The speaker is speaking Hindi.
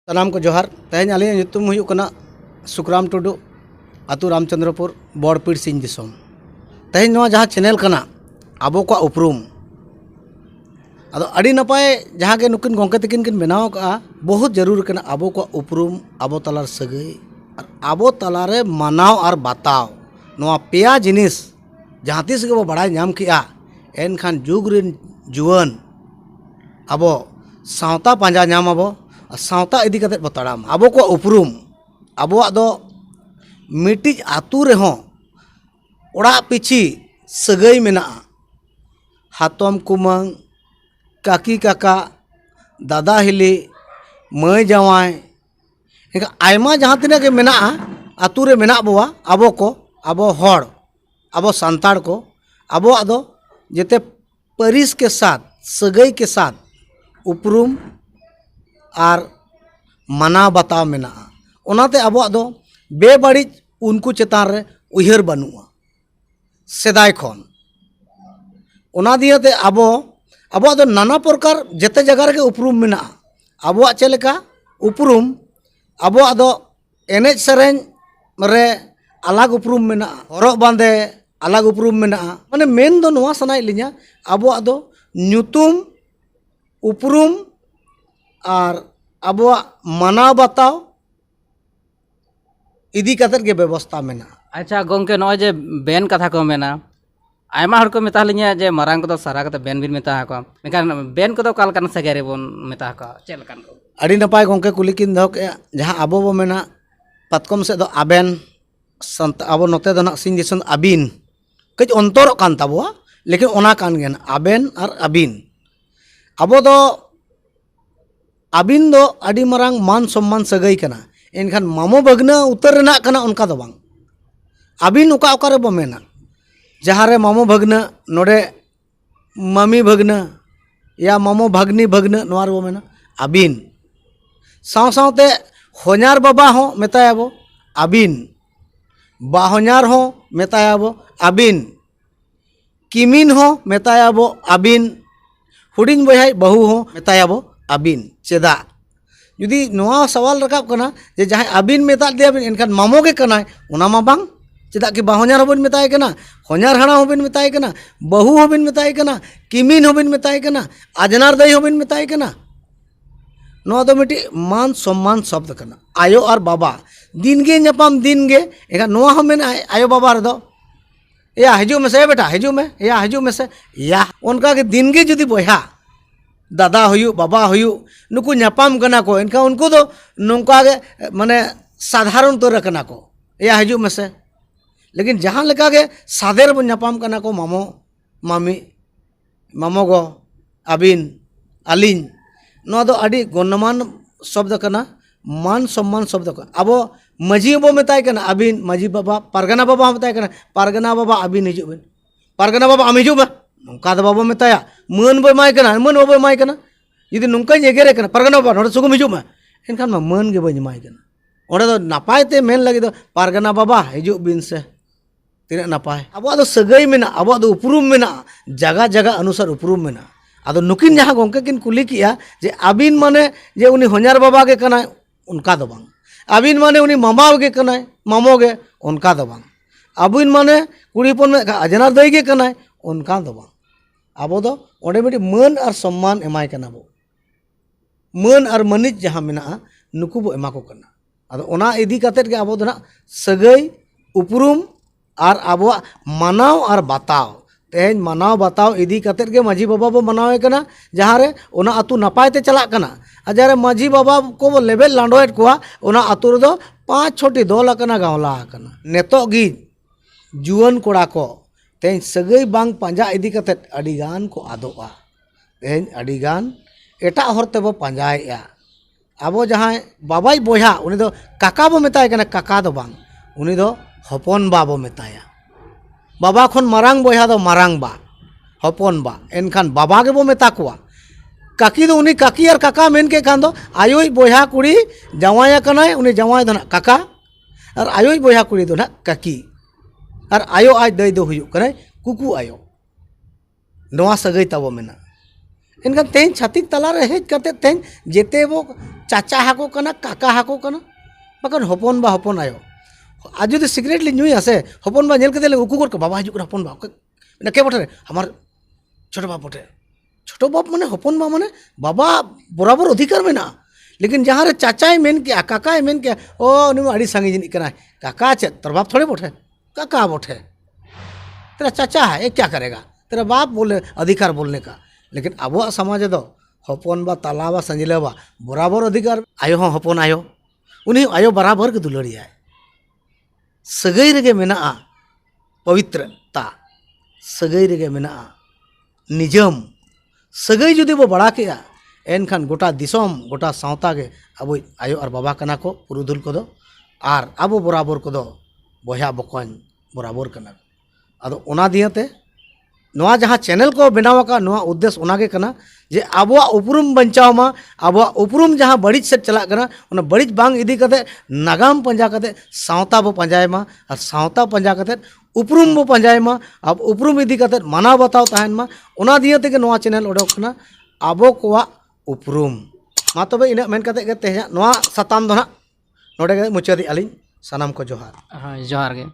सलाम को जोहार तेज अली सुखराम टुडू आतु रामचंद्रपुर बड़पीड़ सिंह दिसोम तेज जहाँ चैनल कना आबो को उपरूम अदो अड़ी नपाय जहाँ के नुकिन गोंके तकिन किन बनाव का बहुत जरूर कना आबो को उपरूम आबो तलार सगई और आबो तलारे मानाव और बाताव नोआ पेया जिनिस जहाँ तीस के वो बड़ा नाम किया एनखान जुग रिन जुआन आबो सावता पांजा नाम आबो सावता इदी कते बो तड़ाम आबो को उपरूम आबोआ दो मिटिज आतु रेहों ओड़ा पिछी सगई मेना हातम कुमंग काकी काका दादा हिली मई जावाय इनका आयमा जहाँ तिना के मेना आतु रे मेना बोआ आबो को आबो हड़ आबो सांताड़ को आबोआ दो जेते परिस के साथ सगई के साथ उपरूम और माना बताव मेना ओनाते आबोआ दो बेबाड़िज उनको चेतान रे उयहर बनुआ सेदाय खन ओना दियते आबो आबोआ दो नाना प्रकार जेते जगह रे उपरूम मेना आबोआ चेलेका उपरूम आबोआ दो एनेज सेरेंज रे अलग उपरूम मेना हरक बांदे अलग उपरूम मेना माने मेन दो नोआ सनाय लिया आबोआ दो ᱧᱩᱛᱩᱢ उपरूम और आबोआ मानाव बताव इदी कतर के व्यवस्था मेना। अच्छा गोंके नॉय जे बेन कथा को मेना आयमा हर को मेता लिया जे मारांग को सारा कते बेन बिन मेता को मेकान बेन को काल कान सगेरे बोन मेता को चेल कान को अड़ी नपाय गोंके कुलिकिन दो के जहां आबो बो मेना पतकम से दो आबेन संत आबो नोते दो ना सिंह दिसन आबिन कज अंतर कान ताबोआ लेकिन ओना कान गेन आबेन और आबिन आबो दो आबिन दो अड़ी मरांग मान सम्मान सगई कना एनखान मामो भगना उतर रेना कना उनका दो बांग आबिन उका उका रे बो मेना जहाँ रे मामो भगना नोडे मामी भगना या मामो भगनी भगना नोआर बो मेना आबिन साव सावते होनार बाबा हो मेताया बो आबिन बाहोनार हो मेताया बो आबिन किमिन हो मेताया बो आबिन हुडिन बहाई बहु हो मेताया बो आबिन चेदा जुदी नोआ सवाल रकाब कना जे जहाँ आबिन मेता दिया बिन एनखान मामो के कना ओना मा बांग चेदा कि बाहोनार होबिन मेताय कना होनार हाड़ा होबिन मेताय कना बहु होबिन मेताय कना किमिन होबिन मेताय कना आजनार दई होबिन मेताय कना नोआ दो मिटी मान सम्मान शब्द कना आयो और बाबा दिन गे नपाम दिन गे एनखान नोआ हो मेना आयो बाबा रे दो या हजू में से बेटा हजू में या हजू में से या उनका के दिन गे जुदी बहा दादा हुयु बाबा हुयु नुकु नापाम कना को इनका उनको दो नौका के माने साधारण तो रखना को या हजू में से लेकिन जहाँ लेका के सादेर बन नापाम कना को मामो मामी मामो गो आबिन आलिन नो दो अड़ी गणमान शब्द कना मान सम्मान शब्द को अब मजी बो मेताय कना आबिन मजी बाबा पारगना बाबा मेताय कना पारगना बाबा आबिन हिजु बेन पारगना बाबा आम हिजु बा नौका दो बाबा मेताया मन बो माय कना मन बाबा माय कना यदि नौका एगेरे कना पारगना बाबा नोडे सुगम हिजु मा एनखान मा मन गे बन माय कना ओडे दो नापाय ते मेन लगी दो पारगना बाबा हिजु बिन से तीना नापाय अब दो सगई मेना अब दो उपरूम मेना जगह जगह अनुसार उपरूम मेना आदो नुकिन जहाँ गोंके किन कुली किया जे आबिन माने जे उनी होनार बाबा के कना उनका दो बांग आबिन माने उनी मामा के कना मामो गे उनका दो बांग आबिन माने कुड़ी पन में अजनार दई के कना उनका दो बांग आबो दो ओडे मिटी मन और सम्मान एमाय कना बो मन और मनिज जहाँ मेना नुकु बो एमा को कना आदो ओना इदी कतेट के आबो दो ना सगई उपरूम और आबो मानाव और बताव तेज मानाव बताव इदी कतेट के माझी बाबा बो मनावे कना जहाँ रे ओना आतु नपाय ते चला कना अजारे माझी बाबा को बो लेबेल लांडोएट कोआ ओना आतु रे दो 5-6 दल कना गावला कना नेतो गी जुआन कोड़ा को तेज सगई बांग पांजा इदी कतेट अडिगान को आदोआ तेज अडिगान एटा हरते बो पांजाएया आबो जहाँ बाबाई बोया उनी दो काका बो मेताय कना काका दो बांग उनी दो हपन बा बो मेताया बाबा खन मारांग बोया दो मारांग बा हपन बा एनखान बाबा के बो मेता कोआ काकी दो उनी काकी और काका मेन के खान दो आयोई बोया कुड़ी जवाया कनाय उनी जवाय दो ना काका और आयोई बोया कुड़ी दो ना काकी और आयो आज दई दो हुयु कनाय कुकु आयो नोआ सगई ताबो मेना इनखान तेज छातिक तलारे हेज करते तेज जेते वो चाचा हाको कना काका हाको कना बाकान हपन बा हपन आयो आज जो सिगरेट ले ᱧᱩᱭᱟ से हपन बा नेल कते ले उकु कर बाबा हिजुक हपन बा के बोटे हमार छोटो बाप बोटे छोटो बाप माने हपन बा माने बाबा बराबर अधिकार में ना लेकिन जहाँ रे चाचाए मेन किया काकाए मेन किया ओ उन्हें आड़ी संगी जिनी कना काका चे तेरा बाप थोड़े बोटे काका बोटे तेरा चाचा है ये क्या करेगा तेरा बाप बोले अधिकार बोलने का लेकिन अब समाज दो हपन बा ताला बा संजिले बा बराबर अधिकार आयो हों हपन आयो उन्हीं आयो बराबर के दुलड़िया सगई रेगे मेना पवित्रता सगई रेगे मेना निजम सगई जुदी वो बड़ा के एनखान गोटा दिसोम गोटा सावता के अब आयो और बाबा कना को पुरुधुल को दो और अब बराबर को दो बया बकन बराबर कना अदो ओना दियते नवा जहाँ चैनल को बनावा का नवा उद्देश्य ओनागे कना जे आबोआ उपरुम बंचाव मा आबोआ उपरुम जहाँ बड़िज से चला कना उना बड़िज बांग इदी कते नागाम पंजा कते सावता बो पंजाय मा और सावता पंजा कते उपरुम बो पंजाय मा अब उपरुम इदी कते माना बताओ तहन मा ओना दियते के नवा चैनल ओडोक कना आबो कोआ उपरुम मा तबे इना मेन कते के तेहा नवा सताम दो ना नोडे मुचादी आलिन सनाम को जोहार हाँ जोहार गे